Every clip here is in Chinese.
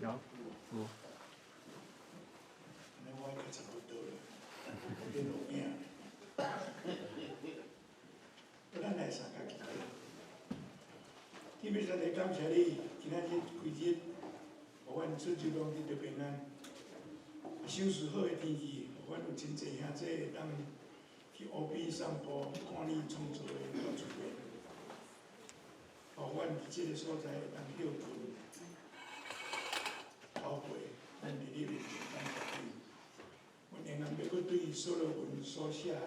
有，有。那我应该差不多了，我录影。咱来三角旗。基本上来感谢你，今仔日开日，互阮出周拢得平安。收拾好的天气，互阮有真侪兄弟会当去湖边散步，看你创造的大自然。互阮伫即个所在会当休困。后悔，咱伫你面前感谢你。阮仍然要搁对所罗门所写的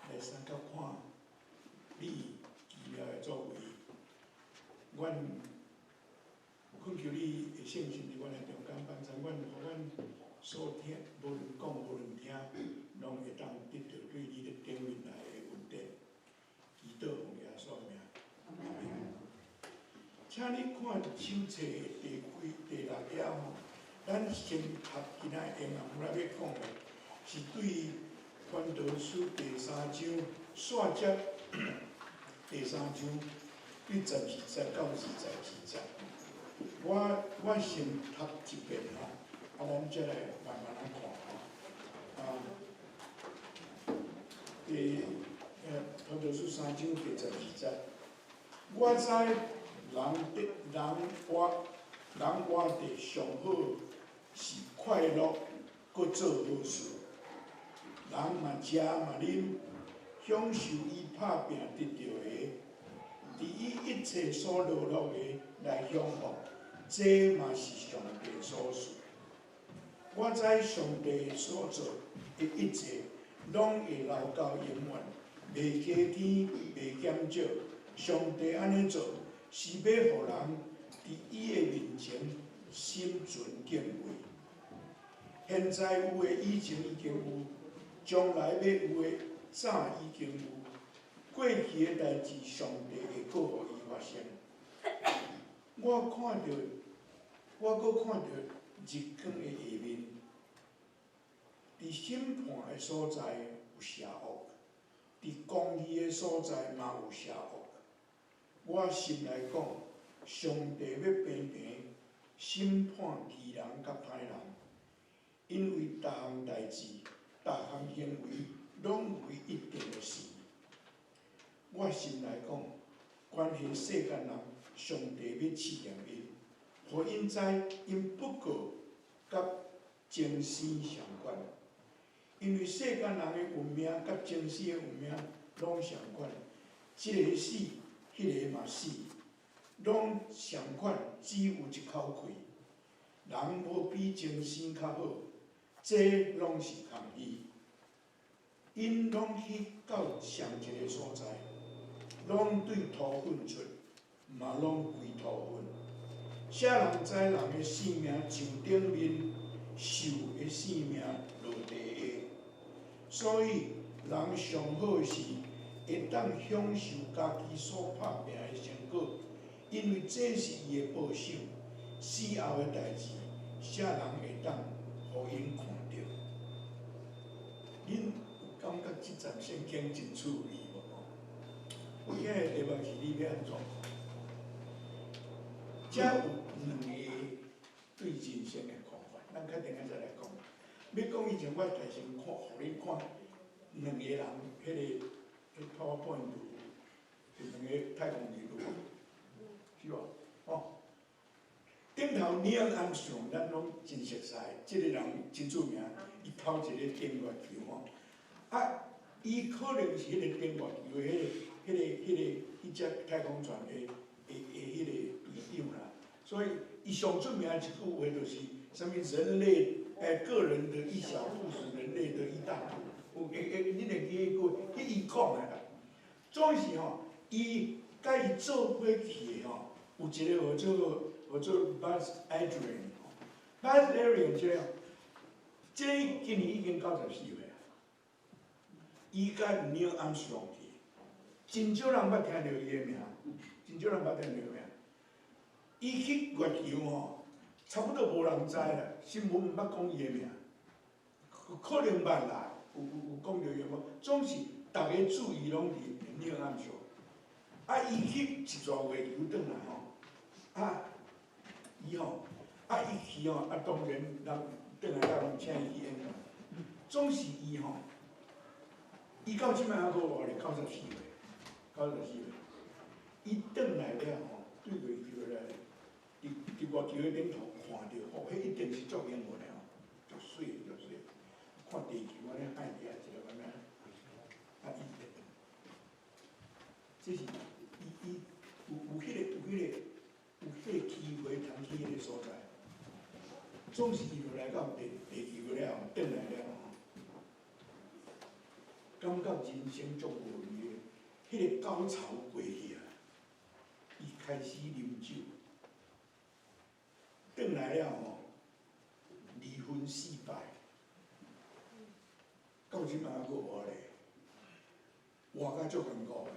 来三角看你奇妙的作为。阮恳求你的圣心伫阮的中间帮助阮，互阮所听无论讲无论听，拢会当得到对你的顶面来的稳定。祈祷奉耶稣名，阿门。请你看手册的第6页吼，咱先读今仔的英文，我要讲的是对传道书第3章煞接第3章对12节到22节。我先读一遍吼，咱再来慢慢仔看吼。传道书3章第12节，我知人活得上好是快乐，搁做好事。人嘛食嘛啉，享受伊拍拼得到的，伫伊一切所劳碌的来享福，这嘛是上帝所赐。我知上帝所做的一切，拢会留到永远，袂加添，袂减少。上帝安尼做，是要互人伫伊的面前心存敬畏。现在有的以前已经有，将来要有的早已经有。过去的代志，上帝会搁互伊发生。我搁看到日光的下面，伫审判的所在有邪恶，伫公义的所在嘛有邪恶。我心来讲，上帝要平平审判义人甲歹人，因为逐项代志、逐项行为，拢有一定的时。我心来讲，关系世间人，上帝要试验因，互因知因不过甲精神相关。因为世间人的运命甲精神的运命拢相关，这个死，迄个嘛死，拢相款，只有一口气。人无比精神较好，这拢是空虚。因拢去到上一个所在，拢对土粪出，嘛拢归土粪。啥人知人的性命上顶面，兽的性命落地下。所以人上好是会当享受家己所拍拼的成果，因为这是伊的报酬。死后的代志，啥人会当互因看到？恁有感觉这站圣经真趣味无？有遐个题目是你要安怎？遮有2个对人生的看法，咱较定下再来讲。要讲以前，我家先看，互你看2个人，迄PowerPoint 有2个太空人录，是无？哦。顶头Neil Armstrong，咱拢真熟悉，即个人真著名，伊偷一个顶月球吼。啊，伊可能是迄个顶月球的迄只太空船的迄个队长啦。所以伊上出名一句话就是什么人类个人的一小步是人类的一大步。你会记迄句？迄伊讲的啦。总是吼，伊甲伊做伙去的吼，有一个叫做 Buzz Aldrin。Buzz Aldrin 这今年已经94岁啊。伊甲 Neil Armstrong 去，真少人捌听到伊的名，真少人捌听到伊的名。伊去月球吼，差不多无人知啦，新闻毋捌讲伊的名，可能捌啦，有讲到伊无，总是逐个注意拢伫Neil Armstrong。啊，伊去一逝月球转来吼，啊，伊吼伊去吼，当然人转来甲拢请伊去演，总是伊吼，伊到即摆还阁活咧94岁，94岁，伊转来了吼，对月球来，伫月球顶头看着，吼，迄一定是足英文的吼，足水足水，看地球安尼海底啊，一个安尼，伊，这是伊有迄个机会通去迄个所在。总是伊落来到地球了，转来了吼，感觉人生足无味的，迄个高潮过去啊，伊开始啉酒，转来了吼，离婚失败，到即摆还阁活咧，活甲足艰苦的。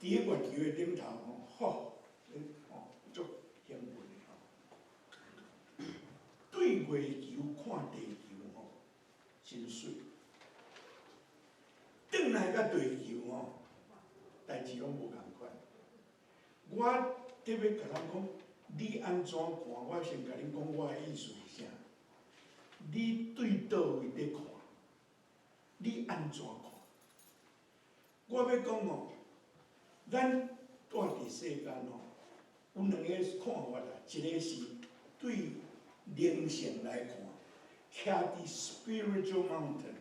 伫咧月球的顶头吼，足幸运的吼。对月球看地球吼，真水。转来甲地球吼，代志拢无共款。我特别甲咱讲，你安怎看？我先甲恁讲我的意思是啥？你对倒位咧看？你安怎看？我要讲哦。咱住伫世间吼，有两个看法啦，一个是对灵性来看，徛伫 spiritual mountain，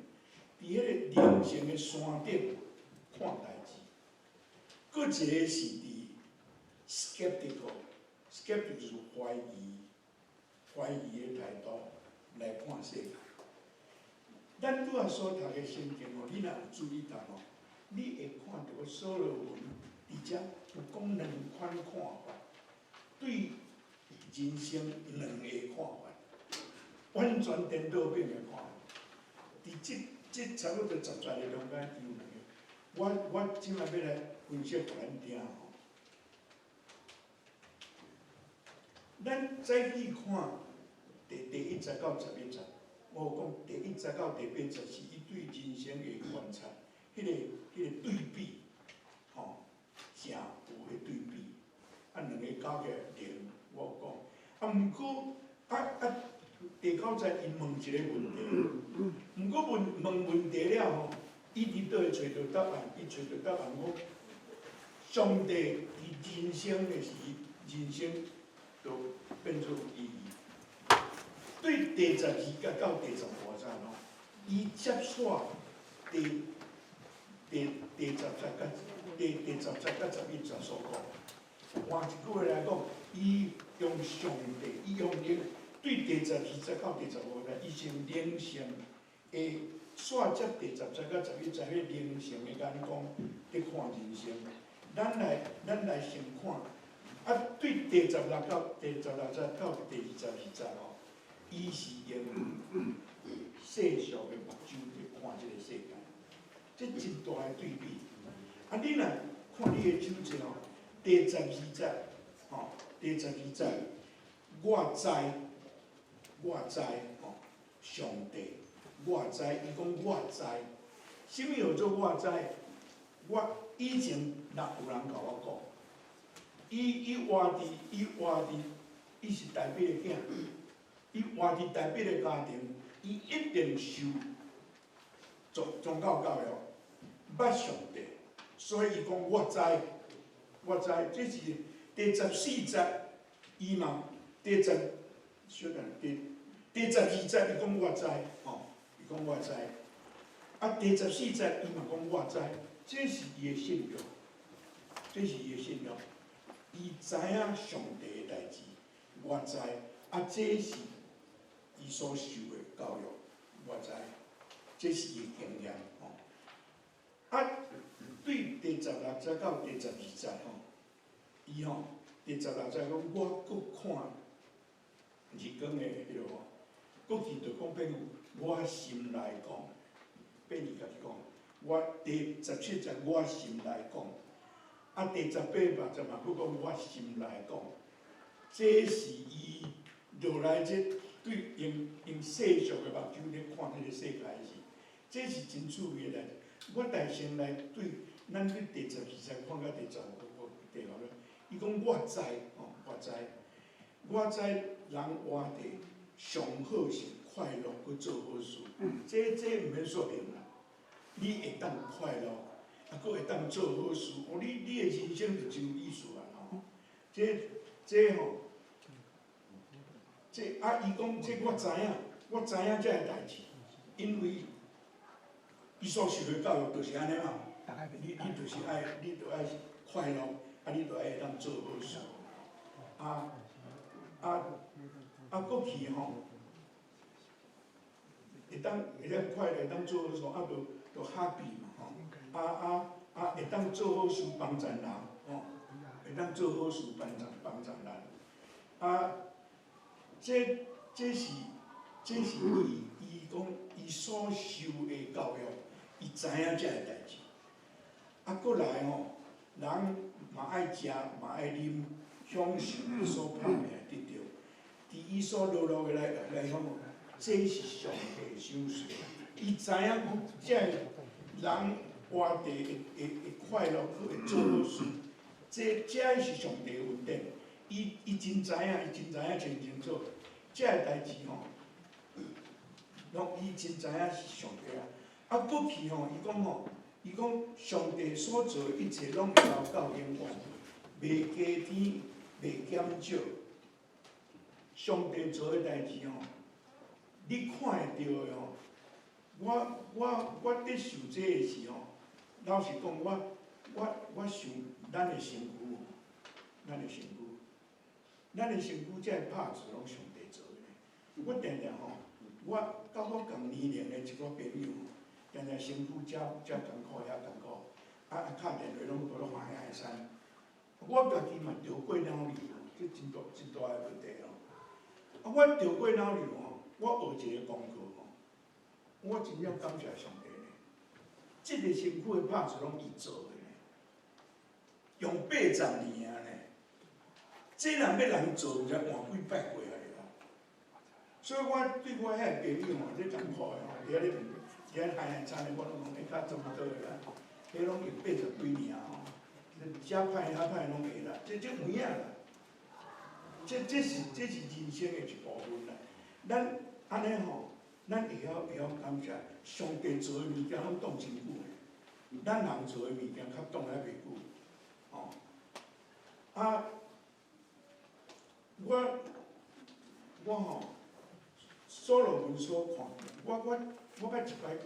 伫迄个灵性的山顶看代志；，搁一个是伫 skeptical 就是怀疑的态度来看世界。咱拄仔所读的圣经吼，你若有注意到吼，你会看到所罗门。而且有讲两款看法，对人生两个看法，完全颠倒变的看法。伫这差不多10个中间有两个，我即摆要来分析互咱听吼。咱再去看第1节到11节，我讲第1节到第8节是伊对人生的观察，迄个对比，吼。正有迄对比，两个交起来连，我讲，毋过第9节伊问一个问题，毋过问问题了吼，伊伫倒会找到答案？伊找到答案讲，上帝伫人生的时，人生就变做有意义。对第12节到第15节吼，伊接煞第10节甲。第10节甲11节所讲，换一句话来讲，伊用上帝，伊用对第12节到第15节，伊是用灵性的煞接第10节甲11节迄灵性的眼光伫看人生。咱来先看，对第16到第16节到第22节吼，伊是用世俗的目睭去看这个世界，这真大的对比。你若看你的手册吼，第12节，吼，第12节，我知，吼，上帝，我知，伊讲我知，什么叫做我知？我以前若有人甲我讲，伊活伫，伊是台北的囝，伊活伫台北的家庭，伊一定受宗教教育，捌上帝。所以伊讲我知，这是第14节，伊嘛第12节伊讲我知，吼，伊讲我知，第14节伊嘛讲我知，这是伊的信仰，伊知影上帝的代志，我知，这是伊所受的教育，我知，这是伊经验，吼，对第16节到第12节吼，伊吼第16节讲，我搁看日光的迄落吼，搁记着讲变有我心来讲，变伊家己讲，我第17节我心来讲，第18、80嘛搁讲我心来讲，这是伊落来这对用世俗的目睭咧看迄个世界时，这是真趣味的代志。我大先来对。咱去第12节看到第15、第6，伊讲我知，吼，我知，我知人活地上好是快乐，去做好事。这毋免说明啦。你会当快乐，啊，佫会当做好事，你的人生就真有意思啊！吼，这吼，这伊讲这我知影，我知影这个代志，因为伊所受的教育就是安尼嘛。你就是爱，你着爱快乐，啊，你着爱会当做好事。佫去吼，会当快乐，会当做好事，着 happy 嘛吼，会当做好事帮助人吼，会当做好事帮助人，这是伊讲伊所受的教育，伊知影这个代志。佫来吼，人嘛爱食，嘛爱啉，享受伊所拍拼得到。伫伊所落落来讲，这是上帝赏赐。伊知影讲，这人活地会快乐，佫会做好事，这是上帝的恩典。伊真知影，真清楚，这个代志吼，拢伊真知影是上帝啊。佫去吼，伊讲上帝所做的一切拢会留到永远，袂加添，袂减少。上帝做的代志吼，你看会到的吼，我伫受这个时吼，老实讲，我想咱的身躯，咱的身躯这拍子拢上帝做的。我常常吼，我甲我共年龄的一个朋友，常常身躯遮艰苦遐艰苦，敲电话拢无咧欢喜爱山。我家己嘛着过脑瘤，这真大个问题咯。我着过脑瘤吼，我学一个功课吼，我真正感谢上帝呢。这个身躯的拍子拢伊做的呢，用80年啊呢。这若要人做，才换几摆过来啦。所以我对我遐朋友吼，咧艰苦的吼，伫咧海产的，我拢讲，较差不多的啦。迄拢用80几年吼，遮歹拢会啦，这有影啦。这是人生的一部分啦。咱安尼吼，咱会晓感谢上帝做的物件，拢当真久的。咱人做的物件，较当遐袂久。吼，我吼，所罗门所看，我捌一摆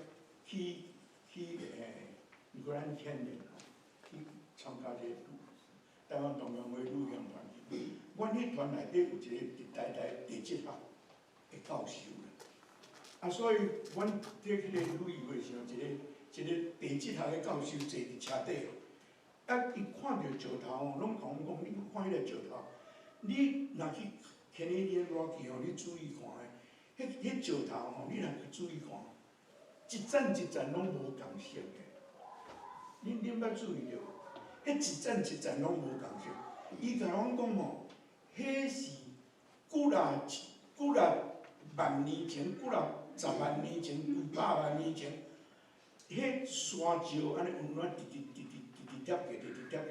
去Grand Canyon 去参加一个台湾同乡会旅行团去。阮迄团内底有一个伫台地质学的教授啦，所以阮去迄个旅游的时候，一个地质学的教授坐伫车底，伊看到石头吼，拢同阮讲，你看迄个石头，你若去Canadian Rocky 吼，你注意看诶，迄石头吼，你若去注意看，一层拢无共色的。恁捌注意着？迄一层拢无共色。伊甲阮讲吼，迄是几万年前，几10万年前，几百万年前，迄山石安尼温暖直叠个，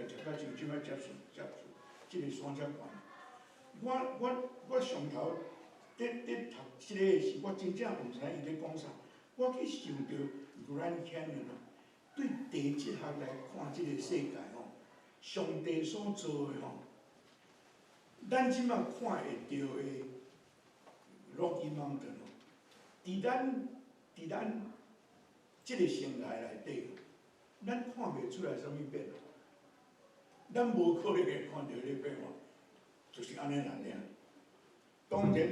直到像即摆接即个山遮悬。我上头伫读即个时，我真正毋知伊咧讲啥。我去想到 Grand Canyon 对地质学来看即个世界吼，上帝所做的吼，咱即摆看会到的 Rocky Mountain 吼，伫咱即个生涯内底，咱看袂出来啥物变化，咱无可能会看到迄个变化，就是安尼尔。当然，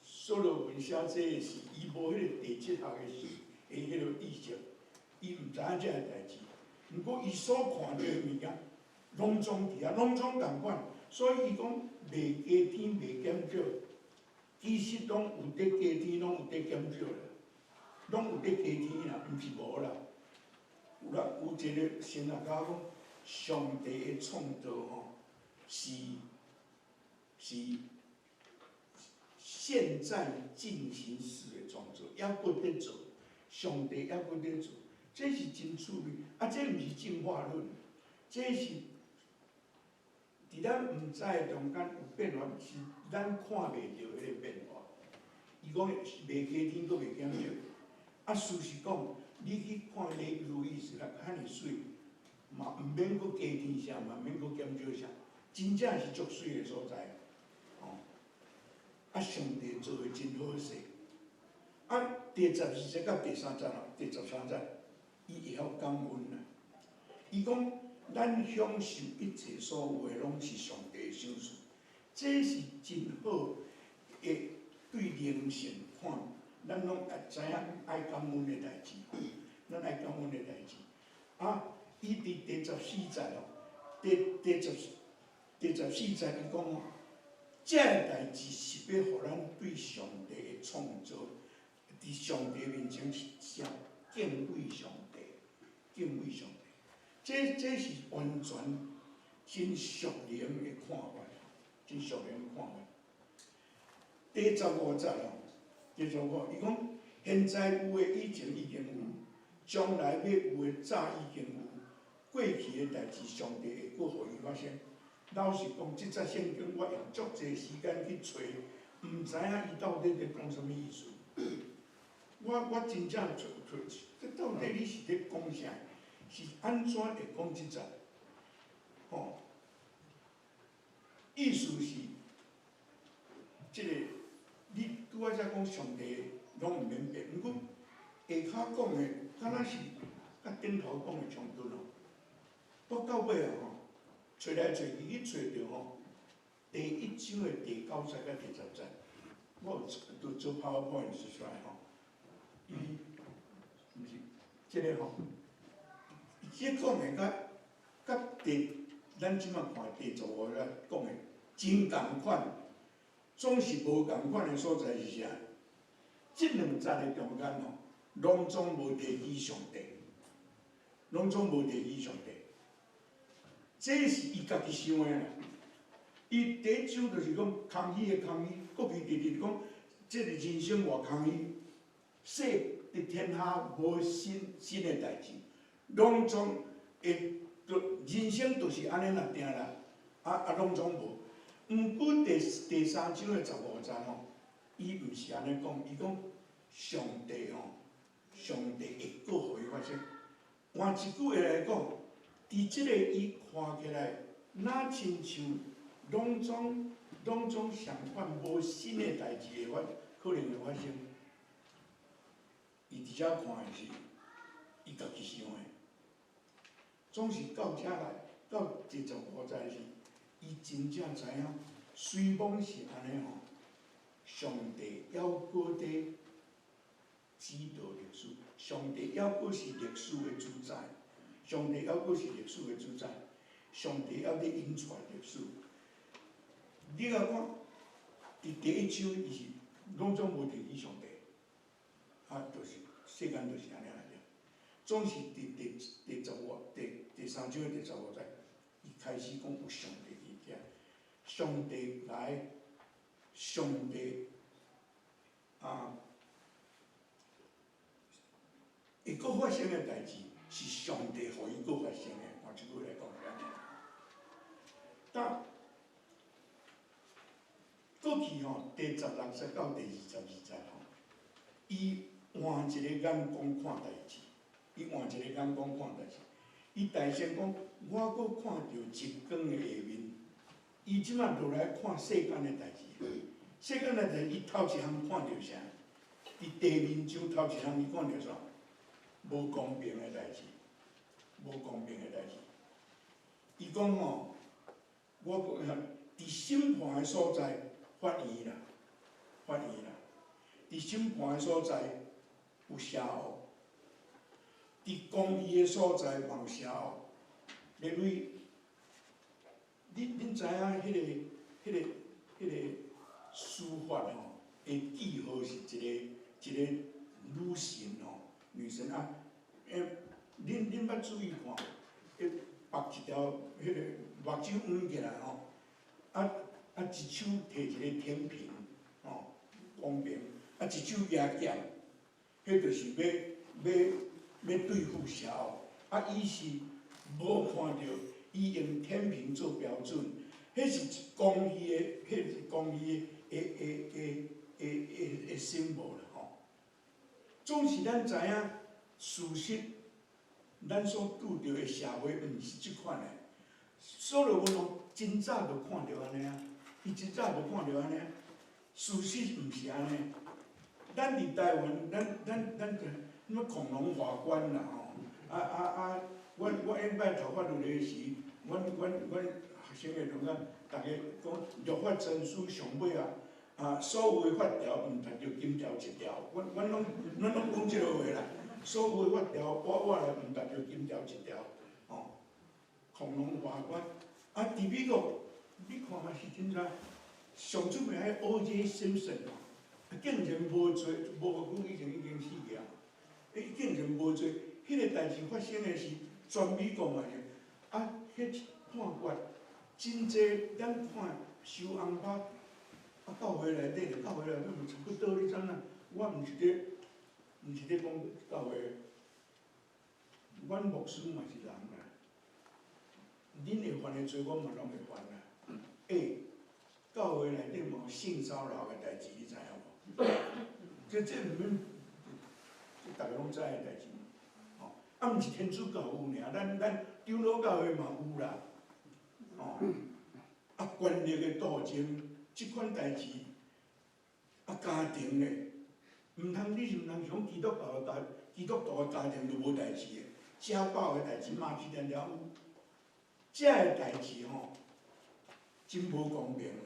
所罗门写这个时，伊无迄个地质学的迄个知识，伊毋知影这个代志。毋过伊所看到的物件，拢总伫遐，拢总共款。所以伊讲袂加添，袂减少，其实拢有得加添，拢有得减少啦，拢有得加添啦，毋是无啦。有一个神学家讲，上帝的创造吼，是现在进行时的创造，还佫在做，上帝还佫在做，这是真趣味。这毋是进化论，这是伫咱毋知的中间有变化，是咱看袂到迄个变化。伊讲袂加天，佫袂减少。啊，事实讲，你去看迄个如意石，遐尼水，嘛毋免佫加天啥，嘛毋免佫减少啥，真正是足水的所在。哦，啊，上帝做的真好势。啊，第12节到第3节咯，第13节，伊会晓感恩啦。伊讲，咱享受一切所有的，拢是上帝的赏赐，这是真好的对灵性看，咱拢会知影爱感恩的代志，咱爱感恩的代志。啊，伊伫第14节咯，第14节伊讲哦，这代志是要互咱对上帝的创造。伫上帝面前是啥？敬畏上帝，敬畏上帝。这是完全真属灵的看法，真属灵的看法。第15节哦，第15，伊讲现在有诶以前已经有，将来要有诶早已经有，过去诶代志上帝会搁互伊发生。老实讲，即则圣经我用足侪时间去找，毋知影伊到底在讲啥物意思。我真正找，这到底你是咧讲啥？是安怎会讲即则？吼，意思是，即个你拄仔才讲上帝拢毋免变，毋过下骹讲的，敢若是甲顶头讲的相同咯。我到尾啊吼，找来找去去找着吼，第1章的第9节甲第10节，我有做 PowerPoint 出来吼。伊毋是，即个吼，即讲的甲咱即摆看第15节讲的真共款，总是无共款的所在是啥？即2节的中间吼，拢总无提起上帝，拢总无提起上帝。这是伊家己想的啦。伊第1章就是讲空虚的空虚，国语直直讲，即个人生偌空虚。说伫天下无新的代志，拢总会，人生就是安尼若定啦，拢总无。毋过第3章的15节吼，伊毋是安尼讲，伊讲上帝吼，上帝会搁互伊发生。换一句话来讲，伫即个伊看起来，哪亲像拢总相反无新的代志会可能会发生。伊伫遮看的是，伊家己想的，总是到遮来，到第15节是，伊真正知影，虽讲是安尼吼，上帝还搁在指导历史，上帝还搁是历史的主宰，上帝还搁是历史的主宰，上帝还在引出历史。你来看，伫第1章伊是拢总无提起上帝。就是世间就是安尼来了。总是第3章的第15节，伊开始讲有上帝伫遐，上帝来，上帝会搁发生的代志，是上帝互伊搁发生的。换一句来讲是安尼。但过去吼，第16节到第22节吼，伊换一个眼光看代志，看代志。伊大声讲，我搁看到一光的下面。伊即摆落来看世间的代志，世间的代志，伊头一项看到啥？伫第2章头一项伊看到啥？无公平的代志，无公平的代志。伊讲吼，我伫审判的所在发现啦，伫审判的所在。有邪恶，伫公义的所在嘛有邪恶。例如，恁知影迄个司法吼，的记号是一个女神吼，女神啊，恁捌注意看，绑一条迄个目睭弯起来吼，一手摕一个天平吼，公平，一手抓剑。迄就是要对付邪恶，伊是无看到，伊用天平做标准，迄是公义的，迄是公义的symbol啦吼。总是咱知影事实，咱所拄着的社会，毋是即款的。所罗门王真早就看到安尼啊，伊真早就看到安尼啊。事实毋是安尼。咱伫台湾，咱什么恐龙法官啦吼，阮迄摆头发律的时，阮学生的同学，逐个讲律法真书上尾所有的法条毋达着金条一条，阮拢讲即落话啦。所有的法条，我来毋达着金条一条，吼。恐龙法官伫美国，你看嘛是真早，上出名迄 O.J. Simpson 竟然无罪，无以前已经死去啊！竟然无罪，迄个代志发生的是全美国嘛是，迄判决真济，咱看收红包，教会内底就教会内底毋差不多，你知影？我毋是咧讲教会，阮牧师嘛是人啦，恁会犯的罪，我嘛拢会犯啦。教会内底嘛有性骚扰的代志，你知影无？这毋免，这大家拢知的代志。吼，毋是天主教有尔，咱长老教会嘛有啦。吼，权力的斗争，即款代志，家庭的，毋通你是毋通想基督徒的家庭就无代志的，家暴的代志嘛是常常有，遮个代志吼，真无公平啦。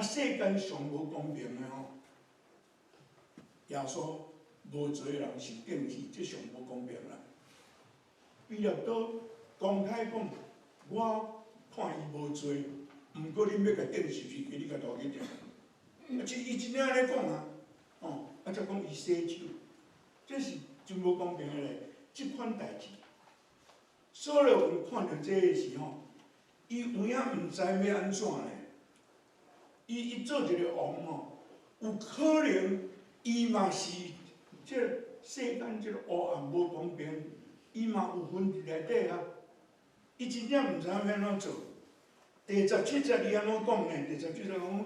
世间上无公平的吼，耶稣无罪的人受定死，这上无公平啦。彼拉多公开讲，我判伊无罪，毋过恁要甲定死是给你甲投去定。伊真正安尼讲啊，才讲伊洗手，这是真无公平的咧。即款代志，所罗门看到这个时候，伊有影毋知要安怎呢？伊做一个王吼，有可能伊嘛是这世间这个黑暗无公平，伊嘛有份伫内底啊。伊真正毋知影要安怎做。第17节伊安怎讲呢？第17节讲，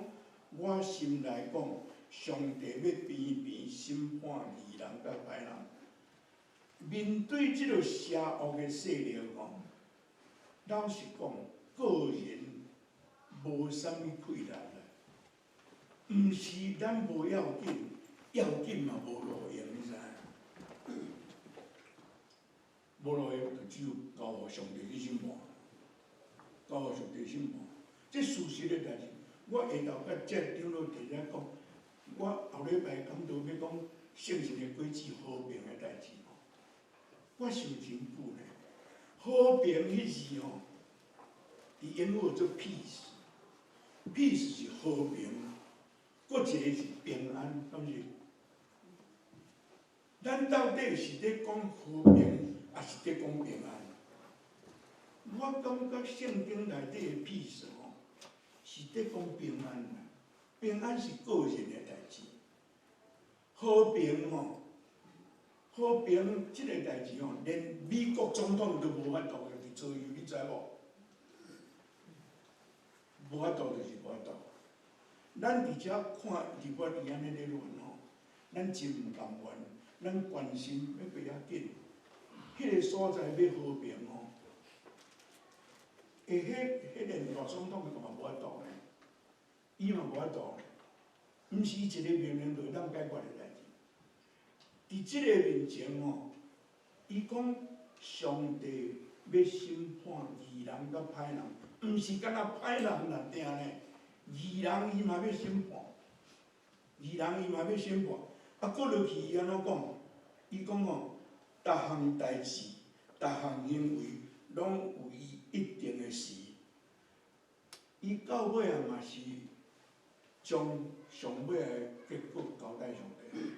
我心内讲，上帝要偏审判义人甲歹人。面对即个邪恶的势力吼，老实讲，个人无啥物困难啦。毋是咱无要紧，要紧嘛无路用，你知影？无路用就只有交互上帝去审判，交互上帝审判。这事实的代志，我下昼甲这长老伫遐讲，我后礼拜讲到要讲圣神的轨迹和平的代志。我想真久呢，和平迄字吼，伫英语做 peace，peace 是和平，搁一个是平安，敢是？咱到底是咧讲和平，还是咧讲平安？我感觉圣经内底的 peace 吼，是咧讲平安啦。平安是个人的代志，和平吼。和平即个代志吼，连美国总统都无法度去左右，你知无？无法度就是无法度。咱伫遮看日本伊安尼咧乱吼，咱真毋甘愿，咱关心要袂要紧，迄个所在要和平吼，迄连大总统嘛无法度呢，伊嘛无法度，毋是伊一个命令就会当解决的代志。伫即个面前吼，伊讲上帝要审判义人甲歹人，毋是干那歹人难定呢，义人伊嘛要审判，义人伊嘛要审判。过落去伊安怎讲？伊讲吼，逐项代志、逐项行为，拢有伊一定的时。伊到尾啊嘛是将上尾的结果交代上帝。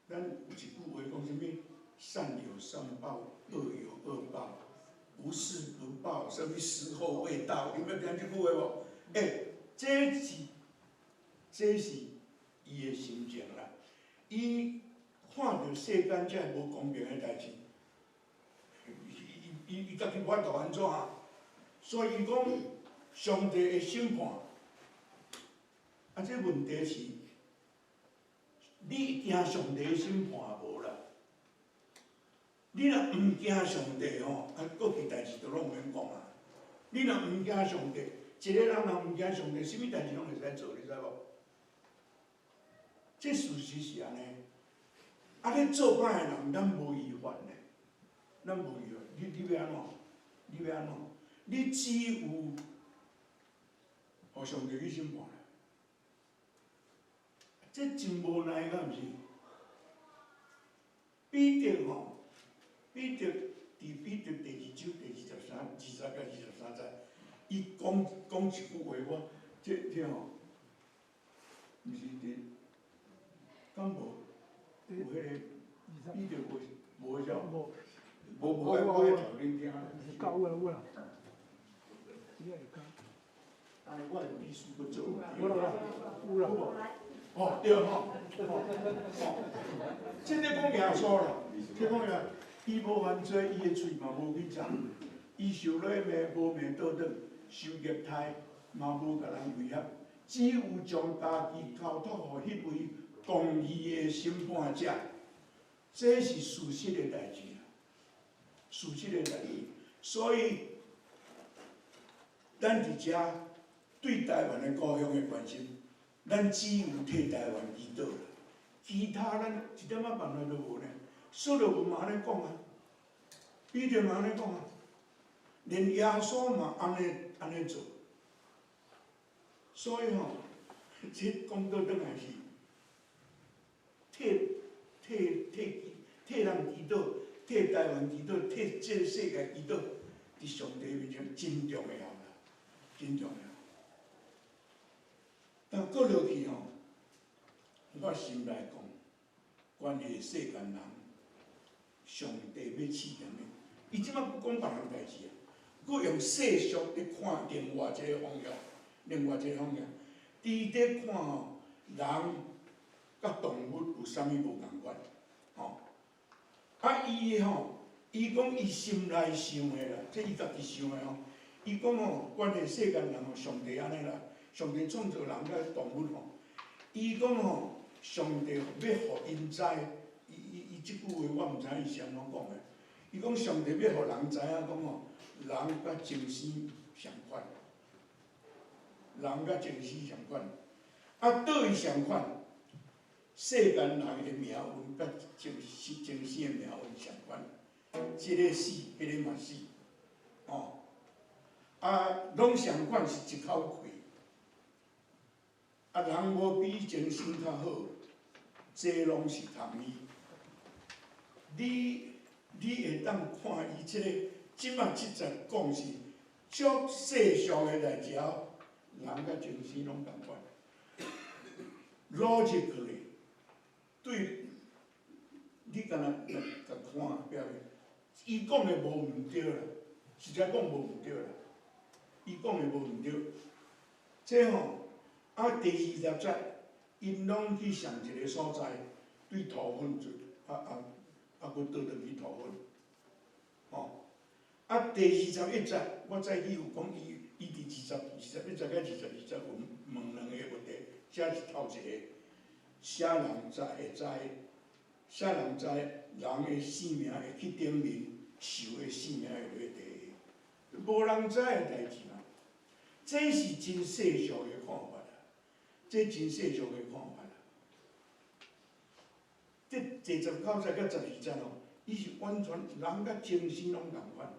咱有一句话讲啥物？善有善报，恶有恶报，无事不报，什么时候未到？有没有听这句话无？这是伊的心情啦。伊看到世间这无公平的代志，伊伊家己无法度安怎啊？所以伊讲上帝的审判，这问题是，你惊上帝的审判也无啦。你若毋惊上帝吼，各其代志都拢免讲啊。你若毋惊上帝，一个人若毋惊上帝，啥物代志拢会使做，你知无？这事实是安尼。你做歹的人，咱无违法呢，咱无违法。你要安怎？你要安怎？你只有互上帝去审判啦。这真无奈，敢毋是？彼得吼，彼得第二章第23到23节，伊讲一句话，我这吼，毋是敢无？有迄个彼得无迄条，无迄条恁听。有啦。安尼我会秘书去做。有啦。哦，对吼，这咧讲耶稣啦，这讲呀，伊无犯罪，伊的喙嘛无去脏，伊受累命无命倒转，受虐待嘛无甲人威胁，只有将家己交托予迄位公义的审判者，这是事实的代志啦，事实的代志。所以，咱伫遮对台湾的故乡的关心。咱只有替台湾祈祷啦，其他咱一点仔办法都无呢。所罗门嘛安尼讲啊，彼得嘛安尼讲啊，连耶稣嘛安尼做。所以吼，这讲到转来是替人祈祷，替台湾祈祷，替这个世界祈祷，伫上帝面前真重要啦，真重要。但过落去吼，我心内讲，关系世间人，上帝要试验的。伊即摆不讲别人代志啊，佫用世俗咧看另外一个方向，伫咧看吼，人甲动物有啥物无共款，吼。伊吼，伊讲伊心内想的啦，这伊家己想的吼。伊讲吼，关系世间人吼，上帝安尼啦。上帝创造人甲动物吼，伊讲吼，上帝要互因知，伊即句话我毋知影伊是安怎讲的。伊讲上帝要互人知影讲吼，人甲精神相款，人甲精神相款，倒位相款？世间人的命运甲精神的命运相款，即个死，迄个嘛死，吼，拢相款是一口气。人无比精神较好，这拢是同理。你会当看伊即个即摆即节讲是足世俗的代志后，人甲精神拢共款。logically， 对，你敢若看表面，伊讲的无毋对啦，实在讲无毋对啦，伊讲的无毋对，这吼。第20节，因拢去上一个所在，对土匪做，佫倒转去土匪，吼。第21节，我早起有讲伊伫21节甲22节问两个问题，这是头一个，啥人会知？啥人知人的性命会去顶面，兽的性命会落地下？无人知的代志嘛，这是真世俗的看法。这真世俗的看法啦。这19节到12节哦，伊是完全人甲精神拢共款。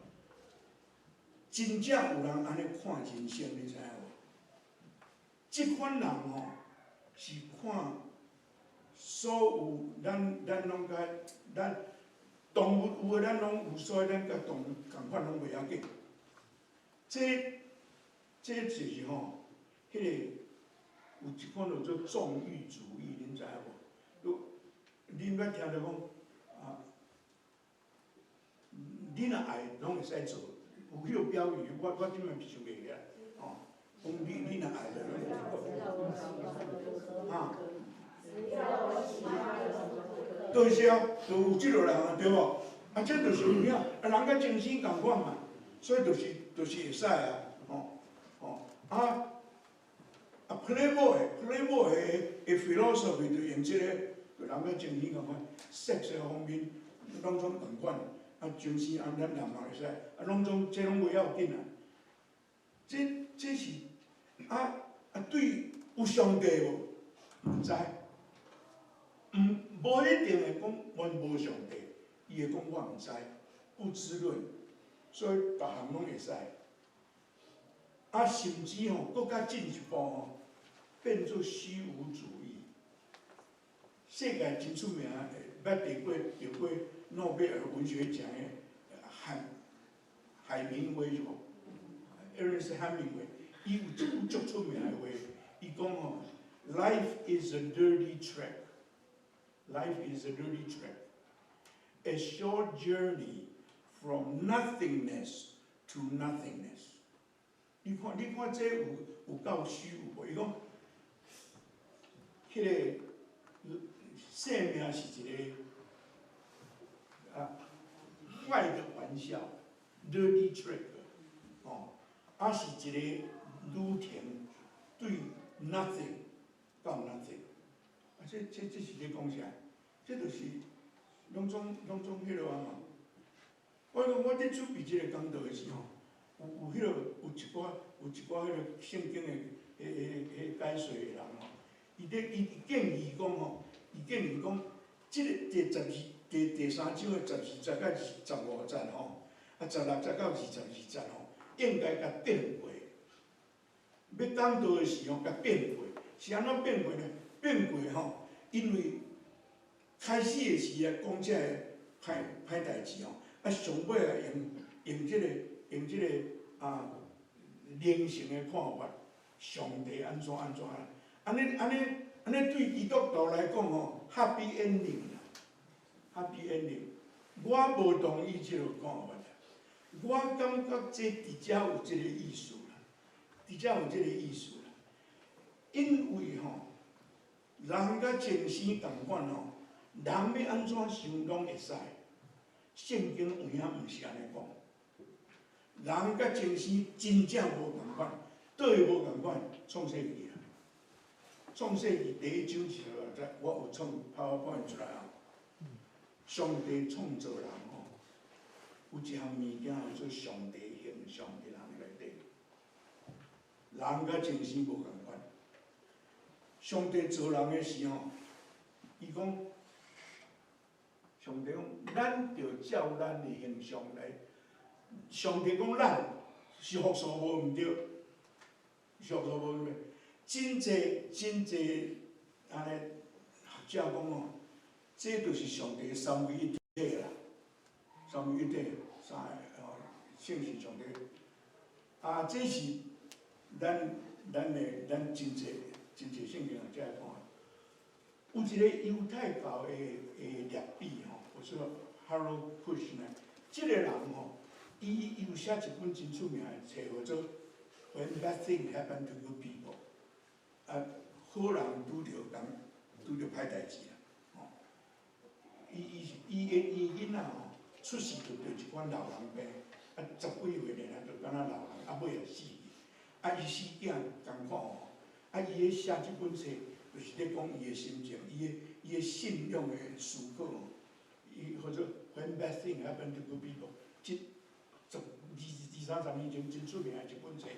真正有人安尼看人生，你知影无？即款人吼，是看所有咱拢甲咱动物有诶，咱拢有，所以咱甲动物共款拢袂要紧。这就是吼，迄个。有一款叫做纵欲主义，恁知影无？恁捌听着讲你若爱，拢会使做。有迄个标语，我即摆想袂起来，吼。讲你若爱着，对是啊，就有即落人啊，对无？啊，这就是有影，啊，人甲精神共款嘛，所以就是会使啊，啊，Playboy 的 philosophy 就用这个，就人甲精神共款，sex 方面拢总共款，啊，精神咱人嘛会使，啊，拢袂要紧啊，这是对有上帝无？毋知，无一定会讲阮无上帝，伊会讲我毋知，不知论，所以逐项拢会使。甚至搁较进一步变做虚无主义。世界真出名捌得过诺贝尔文学奖的海明威是无 ？Ernest Hemingway， 伊有足出名的话，伊讲Life is a dirty trap. Life is a dirty trap. A short journey from nothingness to nothingness. 你看这有够虚有无？伊讲，迄个生命是一个坏的玩笑 ，dirty trick， 是一个路程对 nothing 到 nothing， 这是咧讲啥？这就是拢总迄落啊嘛。我伫准备这个讲道的时候。有一寡迄个圣经的解说的人伊建议讲即个第3章的12节到15节16节到22节应该甲变过。要讲道的时候甲变过，是安怎变过呢？变过因为开始的时讲这个歹代志上尾用即个灵性的看法，上帝安怎啦？安尼对基督徒来讲happy ending 啦 ，happy ending。我无同意即个看法啦，我感觉这伫遮有即个意思啦，因为人甲精神共款人要安怎想拢会使，圣经有影毋是安尼讲。人甲精神真正无共款，倒会无共款？创世纪啊，创世纪第1章16节，我有创 PowerPoint 出来上帝创造人有一项物件叫做上帝形象伫人内底。人甲精神无共款。上帝造人的时候，伊讲，上帝讲，咱着照咱的形象来。上帝讲咱是复数无毋对，是复数无对。真济安尼学者讲这就是上帝三位一体啦，三位一体，圣是上帝。这是咱真济圣经学者讲。有一个犹太教的律比我说 Harold Kushner， 这个人伊有写一本真出名的册，叫做《When Bad Things Happen to Good People》。好人拄着歹代志啦。伊囡仔出世就着一款老人病，10几岁尔就敢若老人，尾也死去。伊死囝艰苦伊咧写这本册，就是咧讲伊的心情，伊的信仰的思考。伊或者 When Bad Things Happen to Good People， 20-30年前真出名的一本册。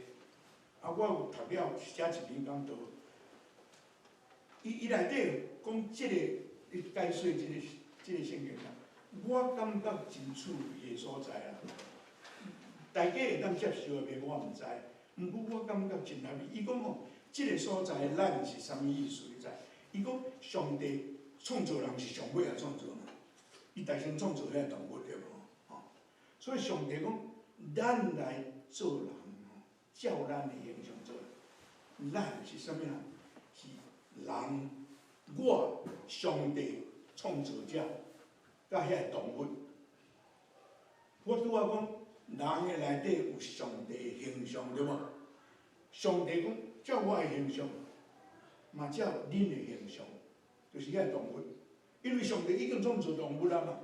我有读了写一篇讲道，伊内底讲即个解说即个圣经啦，我感觉真趣味的所在啦。大家会当接受袂？我毋知，毋过我感觉真合理。伊讲即个所在的咱是啥物意思？你知？伊讲上帝创造人是上尾来创造人，伊大先创造遐个动物对无？所以上帝讲，咱来做人，照咱的形象做人。咱是啥物人？是人，我上帝创造者，甲遐个动物。我拄仔讲，人的内底有上帝的形象对无？上帝讲，照我的形象，嘛照恁的形象，就是遐个动物。因为上帝已经创造动物啦嘛。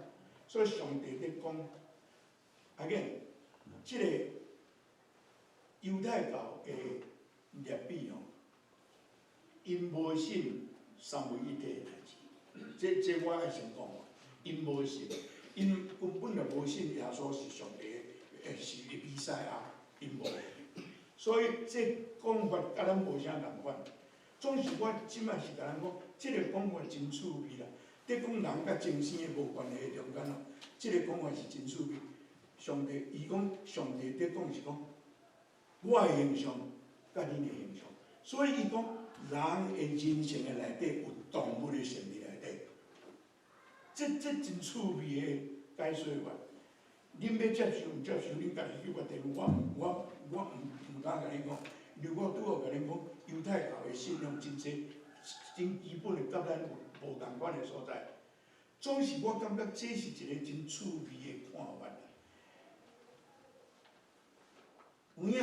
所以上帝咧讲，啊个，即个犹太教的列比吼，因无信三位一体的代志，这我爱先讲，因无信，因根本就无信耶稣是上帝是弥赛亚，因无。所以这讲法甲咱无啥共款。总是我即摆是甲咱讲，即个讲法真趣味啦。伫讲人甲精神的无关系中间咯，即个讲法是真趣味。上帝，伊讲上帝伫讲是讲，我的形象甲恁的形象，所以伊讲人的人性的内底有动物的性质内底，这真趣味的解说法。恁要接受毋接受，恁家己去决定。我毋敢甲恁讲，如果拄好甲恁讲，犹太教的信仰真济，真基本的甲咱无共款的所在。总是我感觉这是一个真趣味的看法。有影，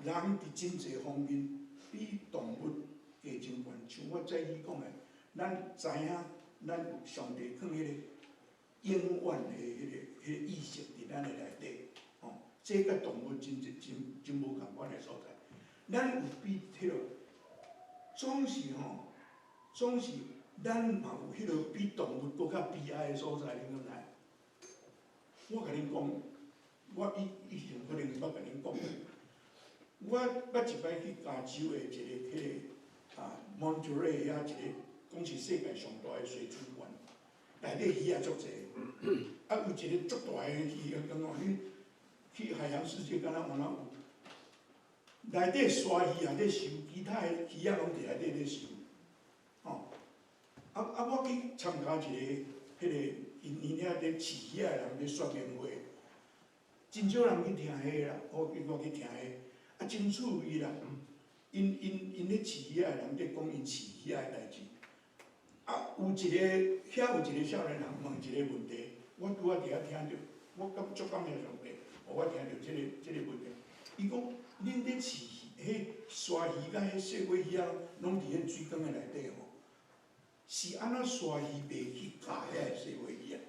人伫真济方面比动物加真悬。像我早起讲的，咱知影，咱有上帝放迄个永远的迄个意识伫咱的内底，吼，这甲动物真无共款的所在。咱有比迄落，总是咱嘛有迄落比动物搁较悲哀的所在，恁敢知？我甲恁讲，我以前可能捌甲恁讲过。我捌一摆去加州的一个迄个蒙特瑞遐一个，讲是世界上大的水族馆，内底鱼也足济，啊有一个足大的鱼，刚刚去海洋世界，敢若有哪有？内底鲨鱼也咧收，其他的鱼仔拢伫内底咧收，吼。我去参加一个迄个因遐咧饲鱼仔的人咧说明会，真少人去听迄个啦，我去听迄。啊，真趣味啦！因咧饲鱼仔的人咧讲因饲鱼仔的代志。啊，有一个遐有一个少年人问一个问题，我拄仔伫遐听着，我足感谢上帝，互我听着即个问题。伊讲，恁咧饲迄鲨鱼甲迄小尾鱼仔，拢伫迄水缸的内底吼，是安怎鲨鱼袂去咬遐小尾鱼仔？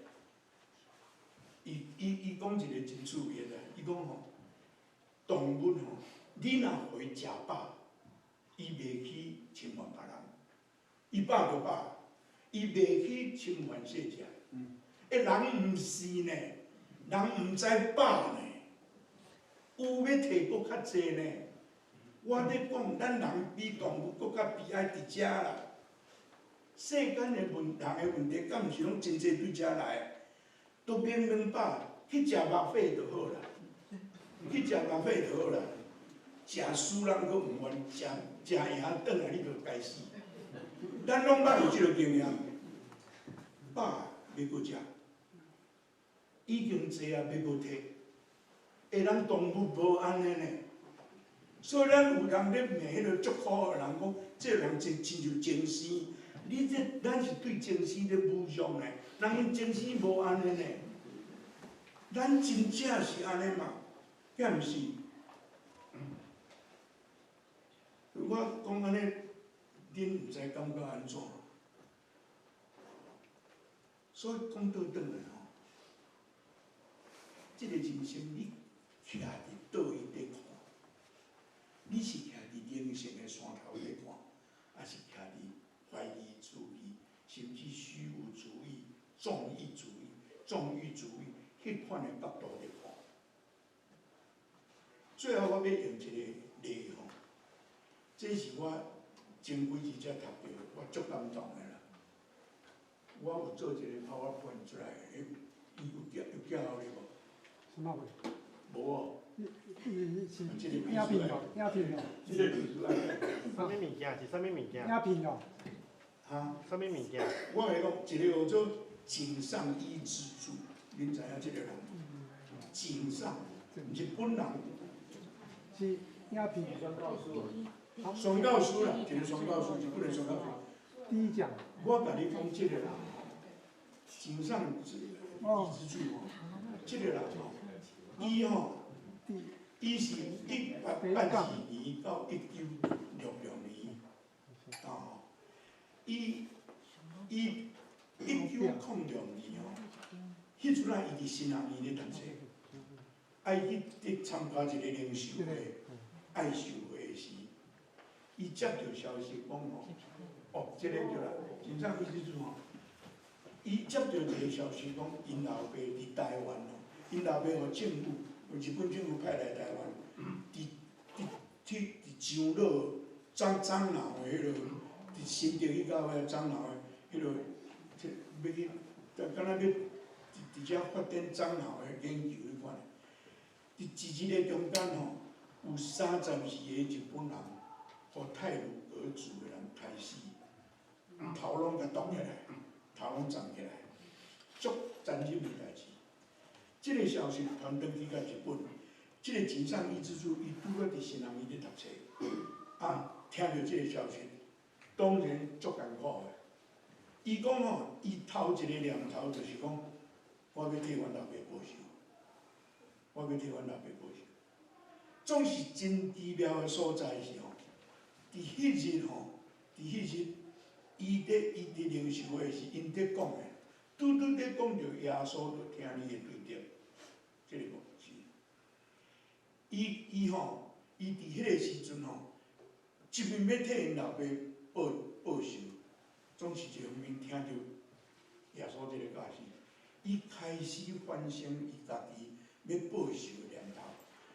伊讲一个真趣味的，伊讲吼，动物吼。你若互伊食饱，伊袂去侵犯别人，伊饱就饱，伊袂去侵犯细只。人毋是呢，人毋知饱呢，有要摕搁较济呢。我咧讲，咱人比动物搁较悲哀伫遮啦。世间的人的问题，敢毋是拢真济对遮来？都明饱，去食肉粉就好啦，去食肉粉就好啦。食输人佫毋愿，食赢转来你就该死。咱拢捌有即个经验，饱要佫食，已经济啊要佫摕，诶，咱动物无安尼呢。所以咱有人咧骂迄个足苦的人讲，这人真像精神，你咱是对精神咧侮辱呢，人因精神无安尼呢，咱真正是安尼嘛，敢毋是？我讲安尼，恁毋知感觉安怎？所以讲倒转来吼，即个人生你徛伫倒位底看，你是徛伫灵性的山头底看，还是徛伫怀疑主义，甚至虚无主义、纵欲主义迄款的角度来看？最后我要用一个例吼。这是我前几日才读到，我足感动的啦。我有做一个 PowerPoint 出来，伊有寄互你无？什么话？无哦。是影片哦，影片哦。这个秘书啊。啥物物件？是啥物物件？影片哦。哈？啥物物件？我会讲一个叫做井上一之助，恁知影这个人？井上，日本人。是影片。宣教师啦，一个宣教师，日本的宣教师。第一讲。我甲你讲，这个人，井上一之助吼，这个人吼，伊吼，伊是1882年到1966年，啊，伊1906年吼，迄阵啊，伊伫新学院咧读册，伊去参加一个灵修会，爱修会时，伊接到消息讲哦，这个对啦，真正意思吼，伊接到一个消息讲，因老爸伫台湾哦，因老爸互政府，日本政府派来台湾，伫樟脑樟脑的迄落，伫新竹迄到遐樟脑的迄落，要去，敢若要伫遮发展樟脑的研究迄款。伫一日中间吼，有32个日本人，互泰鲁格族的人杀死，头拢甲剁起来，头拢长起来，足残忍的代志。即个消息传转去到日本，即个井上义之助，伊拄仔伫新学院咧读册，听到即个消息，当然足艰苦的。伊讲吼，伊头一个念头就是讲，我要替阮老爸报仇，我要替阮老爸报仇。总是真奇妙的所在是吼，伫迄日吼，伫迄日，伊伫灵修的是因伫讲的，拄伫讲着耶稣，着听你的对着，即个无是。伊吼，伊伫迄个时阵吼，一面要替因老爸报仇，总是一方面听着耶稣即个教示，伊开始反省伊家己要报仇的念头。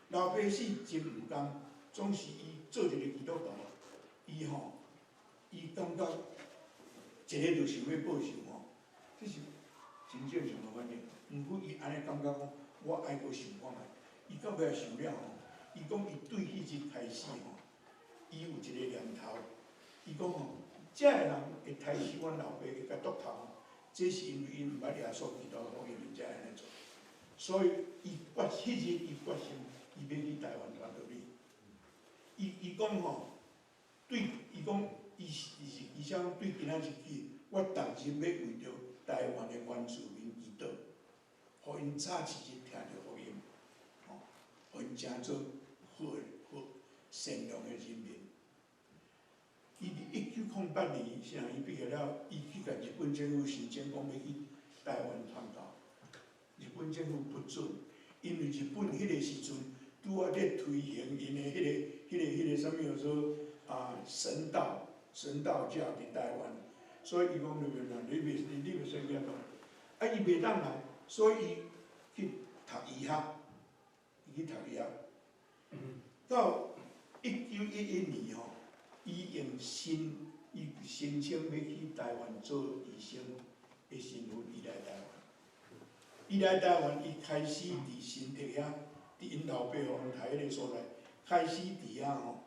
老爸死真毋甘，总是伊做一个基督徒，伊感觉一个就想要报仇吼，这是真正常的反应。毋过伊安尼感觉讲，我爱阁想看卖。伊到尾想了吼，伊讲伊对迄日开始吼，伊有一个念头，伊讲吼，遮个人会杀死阮老爸，会甲剁头，这是因为伊毋捌耶稣基督福音，才会安尼做。所以伊迄日伊决心。伊要去台湾传道理。伊讲吼，伊讲伊想对今仔日起，我逐日要为着台湾的原住民祈祷，互因早一日听着福音，吼，互因成做好善良的人民。伊伫1908年，啥伊毕业了，伊去甲日本政府申请讲要去台湾传教，日本政府不准，因为日本迄个时阵。拄啊咧推行因的迄个啥物叫做神道教伫台湾，所以伊讲你袂使去到，伊袂当来，所以伊去读医学，伊去读医学，到1911年吼，伊申请要去台湾做医生的身份，伊来台湾，伊开始伫新竹遐。伫因老爸互因刣迄个所在，开始伫遐吼，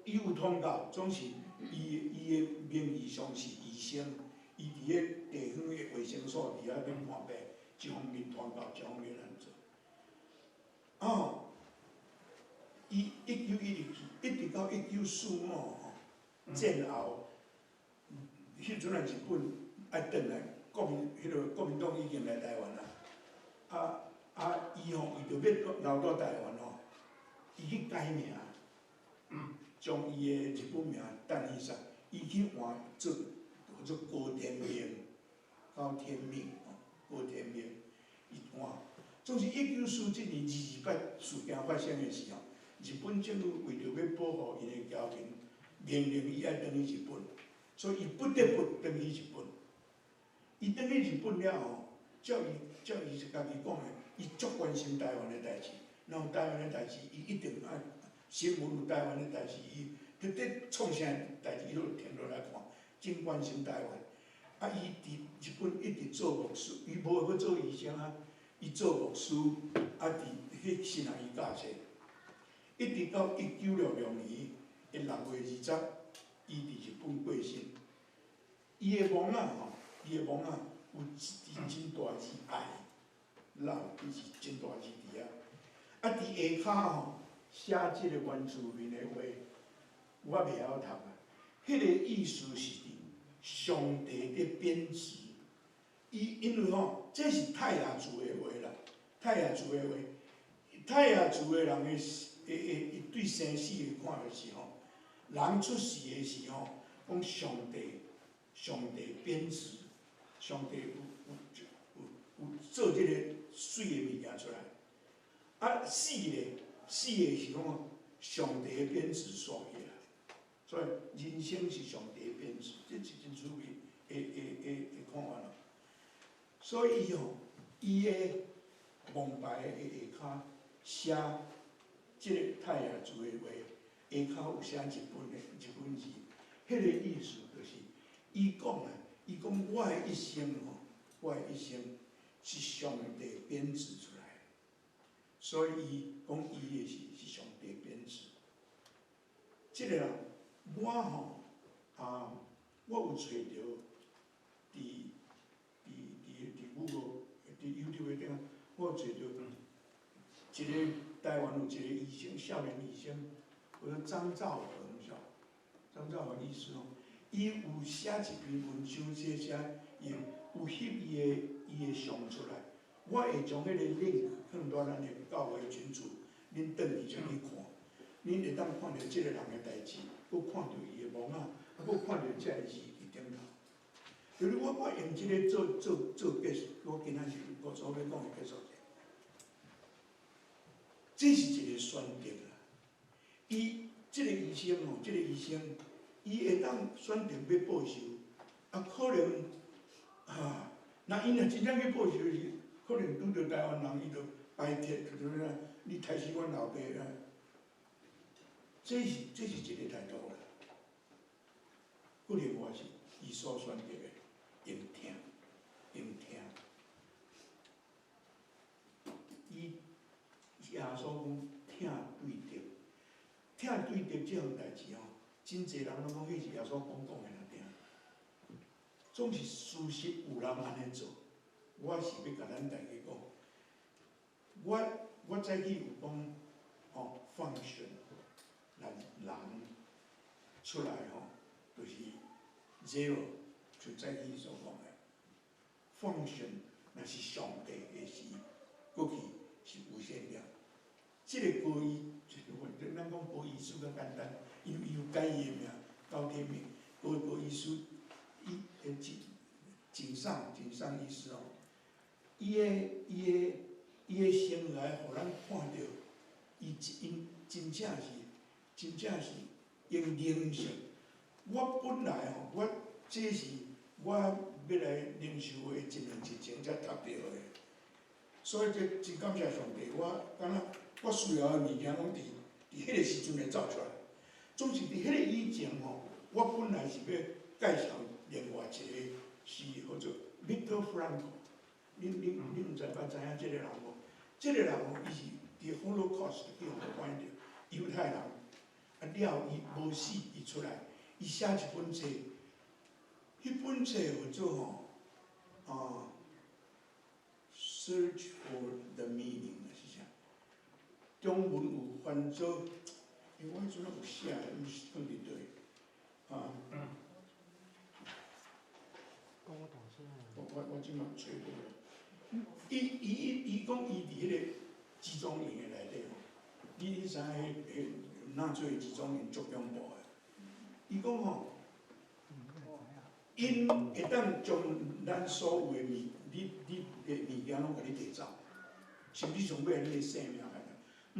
伊有通告，总是伊的名义上是医生，伊伫个地方的卫生所伫遐免看病，一方面传教，一方面安做。伊1911去，一直到1945吼，战后，迄阵啊日本爱转来，国民党已经来台湾啦，伊吼为着要留到台湾吼，伊去改名，将伊的日本名等于啥？伊去换做叫做高天明，高天明高天明，伊换。总是1947年228事件发生的时候，日本政府为着要保护伊的家庭，命令伊爱转去日本，所以伊不得不转去日本。伊转去日本了后，照伊是家己讲的。伊足关心台湾的代志，然后台湾的代志，伊一定爱新闻有台湾的代志，伊特地创啥代志，伊都停落来看，真关心台湾。伊伫日本一直做牧师，伊无要做医生啊，伊做牧师，伫迄新学院教册，一直到1966年的6月20日，伊伫日本过身。伊的墓仔吼，有一支真大支爱。老伊是真大字伫遐，伫下骹吼写即个原住民的话，我袂晓读啊。迄个意思是伫上帝的编织，因为吼这是泰雅族的话啦，泰雅族的人的对生死的看法是吼，人出世的时候讲上帝编织，上帝有做即个水的物件出来。啊，死的是讲上帝的编织所起来，所以人生是上帝的编织，这是真趣味的看法咯。所以伊的蒙牌的下骹写即个泰雅族的话，下骹有写日本字，迄个意思就是伊讲我的一生我的一生是上帝编织出来的，所以伊讲伊的是上帝编织。即个我我有找着伫 Google、YouTube 顶，我有找着一个台湾有一个医生，少年医生，叫做张兆恒，张兆恒医师伊有写一篇文章，写有翕伊的相出来。我会将迄个 link 放到咱的教会群组，恁转去才去看，恁会当看到即个人的代志，搁看到伊的模仔，搁看到遮个字伫顶头。就是我用即个做结束，我今仔日我所要讲的结束者，这是一个选择啦。伊即个医生伊会当选择要报仇，可能那伊若真正去报仇是，可能拄着台湾人，伊就摆铁，就是讲你杀死阮老爸啊，这是一个态度啦。可能我是伊所选择的，用听。伊耶稣讲听对得这项代志真侪人拢讲迄是耶稣讲的啦，听。总是事实有人安尼做，我是要甲咱大家讲，我早起有讲function， 人出来就是 zero， 就早起所讲的 function， 若是上帝的事，过去是无限量。即个高医，咱讲高医师较简单，因为伊有改伊的名，高天命，高医师。井上医师伊的生涯，互咱看到，伊真正是用灵性。我本来我这是我要来领受的一年之前才读到的，所以这真感谢上帝。我感觉我需要的物件拢伫迄个时阵会走出来。总是伫迄个以前我本来是要介绍另外一个是叫做 Viktor Frankl， 恁毋知影即个人无？即个人伊是伫 Holocaust 去互关着犹太人，了伊无死，伊出来，伊写一本册，迄本册叫做Search for the Meaning 是啥？中文有翻做，我迄阵有写，毋是放伫倒我即马找无了。伊讲伊伫迄个集中营的内底你知影迄纳粹集中营足恐怖的。伊讲因会当将咱所有的你的物件拢甲你摕走，甚至上尾你的性命来。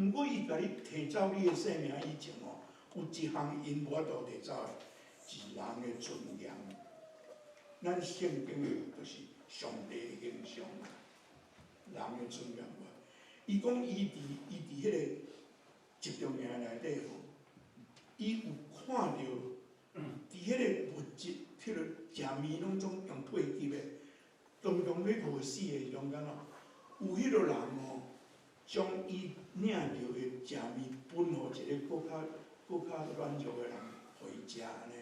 毋过伊甲你摕走你的性命以前有一项因无法度摕走的，是人的尊严。咱圣经就是上帝的形象，人的尊严。伊讲伊伫迄个集中营内底伊有看到伫迄个物质，迄个食面拢总用配给的，当中要饿死的中间有迄个人将伊领到的食面分互一个搁较软弱的人互伊食安尼，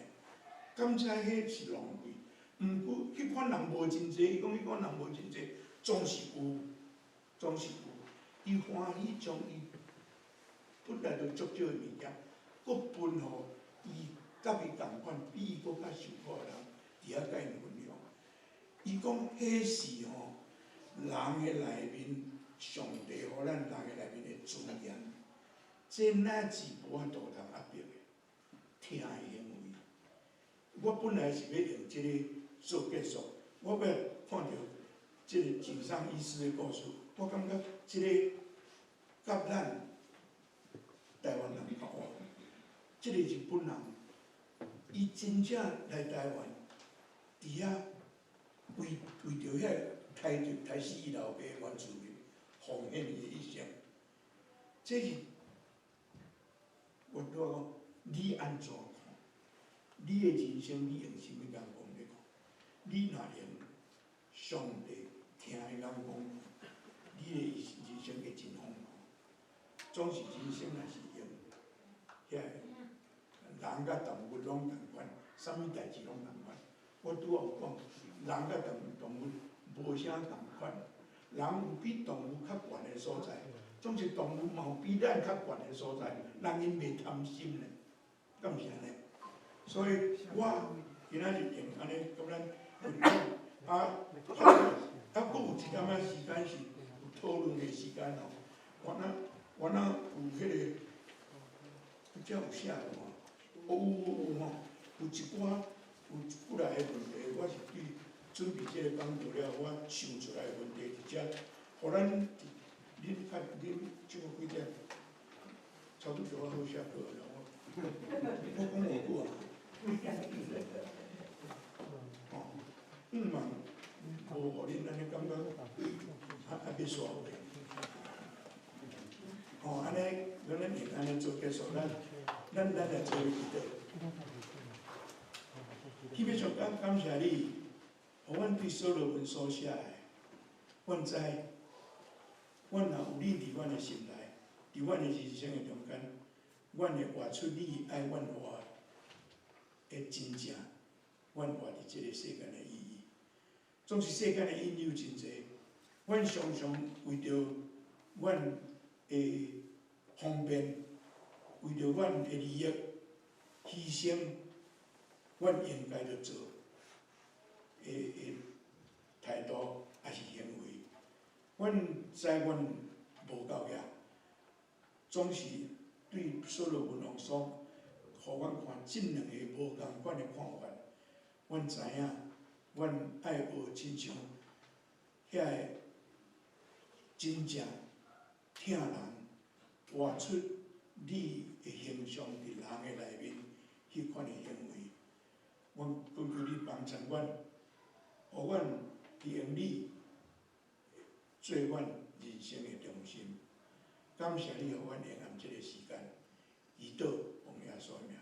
敢知迄是浪费？毋过迄款人无真济，伊讲迄款人无真济，总是有。伊欢喜将伊本来就足少的物件，搁分互伊甲伊同款，比伊搁较受苦的人，伫遐甲因分享。伊讲迄是人的内面，上帝互咱人的内面的尊严，这乃是无法度通压迫的，听的行为。我本来是要用这个做结束，我要看到即个井上医师的故事，我感觉即个甲咱台湾人较好。即个日本人，伊真正来台湾，伫遐为着遐杀死伊老爸的原住民，奉献伊的一生。这是我拄讲，你安怎看？你的人生你用啥物眼光来看？你若用上帝听的眼光，你的人生会真丰富。总是人生若是用遐人甲动物拢同款，啥物代志拢同款。我拄好讲，人甲动物无啥同款，人有比动物较悬的所在，总是动物嘛有比咱较悬的所在，人因袂贪心咧，敢毋是安尼？所以我今仔日用安尼甲咱分享，还佫有一点仔时间是有讨论的时间哦。我若有迄个，遮有写无？有吼，有一寡有来的问题，我是对准备这个讲座了，我想出来的问题伫遮，互咱恁即个几点？差不多我好写过了，我讲偌久啊。无互恁安尼感觉要煞话。安尼，咱会安尼做结束，咱来做一个。特别上感谢你，互阮对所罗门所写的，阮知，阮若有你伫阮的心内，伫阮的人生的中间，阮会活出你爱阮活的真正，阮活伫即个世间的意义。总是世间的因由真济，阮常常为着阮的方便，为着阮的利益，牺牲阮应该要做的态度，也是行为。阮知阮无够遐，总是对所罗门王所，互阮看即两个无共款的看法。阮知影，阮爱学亲像遐个真正疼人，活出你的形象伫人的内面，迄款的行为。阮恳求你帮助阮，互阮用你做阮人生的中心。感谢你，互阮用暗即个时间，祈祷奉耶稣的名。